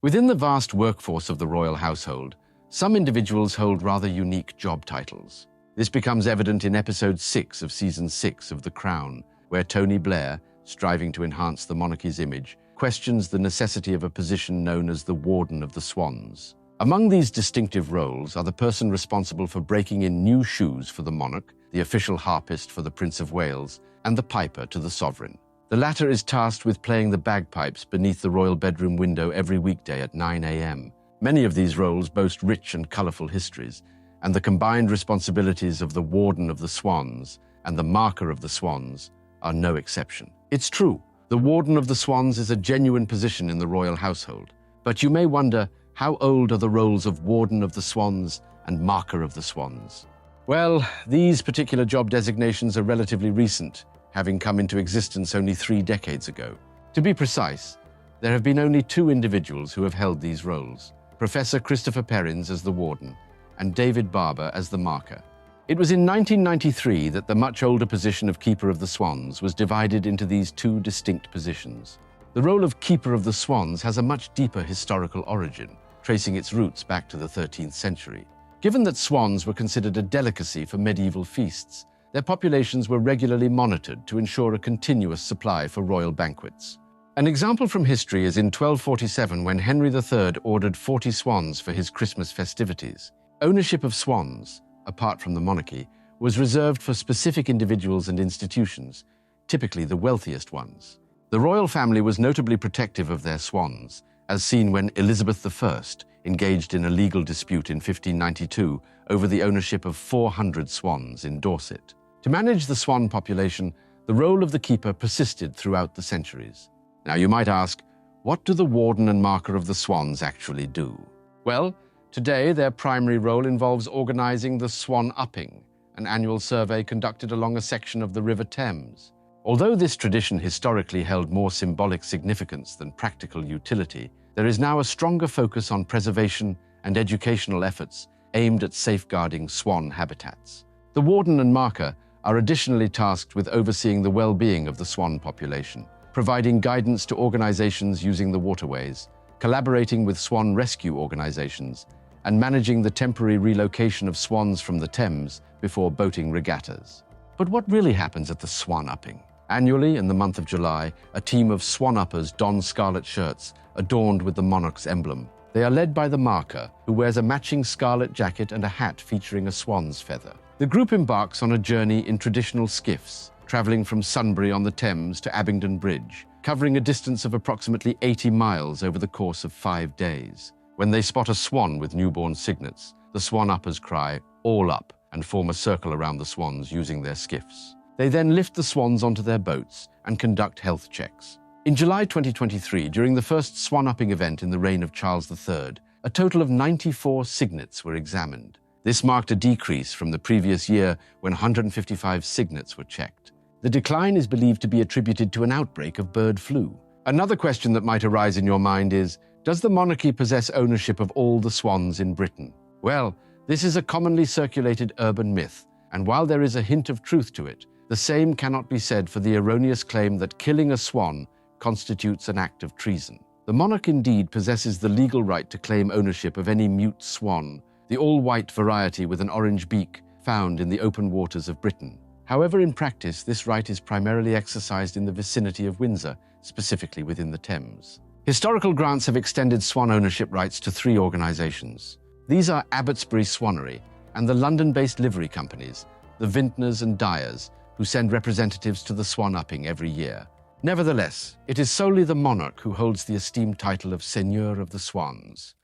Within the vast workforce of the royal household, some individuals hold rather unique job titles. This becomes evident in episode 6 of season 6 of The Crown, where Tony Blair, striving to enhance the monarchy's image, questions the necessity of a position known as the Warden of the Swans. Among these distinctive roles are the person responsible for breaking in new shoes for the monarch, the official harpist for the Prince of Wales, and the piper to the sovereign. The latter is tasked with playing the bagpipes beneath the royal bedroom window every weekday at 9 a.m. Many of these roles boast rich and colourful histories, and the combined responsibilities of the Warden of the Swans and the Marker of the Swans are no exception. It's true, the Warden of the Swans is a genuine position in the royal household, but you may wonder, how old are the roles of Warden of the Swans and Marker of the Swans? Well, these particular job designations are relatively recent, having come into existence only 3 decades ago. To be precise, there have been only 2 individuals who have held these roles: Professor Christopher Perrins as the Warden and David Barber as the Marker. It was in 1993 that the much older position of Keeper of the Swans was divided into these 2 distinct positions. The role of Keeper of the Swans has a much deeper historical origin, tracing its roots back to the 13th century. Given that swans were considered a delicacy for medieval feasts, their populations were regularly monitored to ensure a continuous supply for royal banquets. An example from history is in 1247 when Henry III ordered 40 swans for his Christmas festivities. Ownership of swans, apart from the monarchy, was reserved for specific individuals and institutions, typically the wealthiest ones. The royal family was notably protective of their swans, as seen when Elizabeth I engaged in a legal dispute in 1592 over the ownership of 400 swans in Dorset. To manage the swan population, the role of the keeper persisted throughout the centuries. Now you might ask, what do the Warden and Marker of the Swans actually do? Well, today their primary role involves organizing the Swan Upping, an annual survey conducted along a section of the River Thames. Although this tradition historically held more symbolic significance than practical utility, there is now a stronger focus on preservation and educational efforts aimed at safeguarding swan habitats. The Warden and Marker are additionally tasked with overseeing the well-being of the swan population, providing guidance to organizations using the waterways, collaborating with swan rescue organizations, and managing the temporary relocation of swans from the Thames before boating regattas. But what really happens at the Swan Upping? Annually, in the month of July, a team of swan uppers don scarlet shirts adorned with the monarch's emblem. They are led by the Marker, who wears a matching scarlet jacket and a hat featuring a swan's feather. The group embarks on a journey in traditional skiffs, traveling from Sunbury on the Thames to Abingdon Bridge, covering a distance of approximately 80 miles over the course of 5 days. When they spot a swan with newborn cygnets, the swan uppers cry, "All up," and form a circle around the swans using their skiffs. They then lift the swans onto their boats and conduct health checks. In July 2023, during the first swan upping event in the reign of Charles III, a total of 94 cygnets were examined. This marked a decrease from the previous year when 155 cygnets were checked. The decline is believed to be attributed to an outbreak of bird flu. Another question that might arise in your mind is, does the monarchy possess ownership of all the swans in Britain? Well, this is a commonly circulated urban myth, and while there is a hint of truth to it, the same cannot be said for the erroneous claim that killing a swan constitutes an act of treason. The monarch indeed possesses the legal right to claim ownership of any mute swan, the all-white variety with an orange beak found in the open waters of Britain. However, in practice, this right is primarily exercised in the vicinity of Windsor, specifically within the Thames. Historical grants have extended swan ownership rights to 3 organisations. These are Abbotsbury Swannery and the London-based livery companies, the Vintners and Dyers, who send representatives to the Swan Upping every year. Nevertheless, it is solely the monarch who holds the esteemed title of Seigneur of the Swans.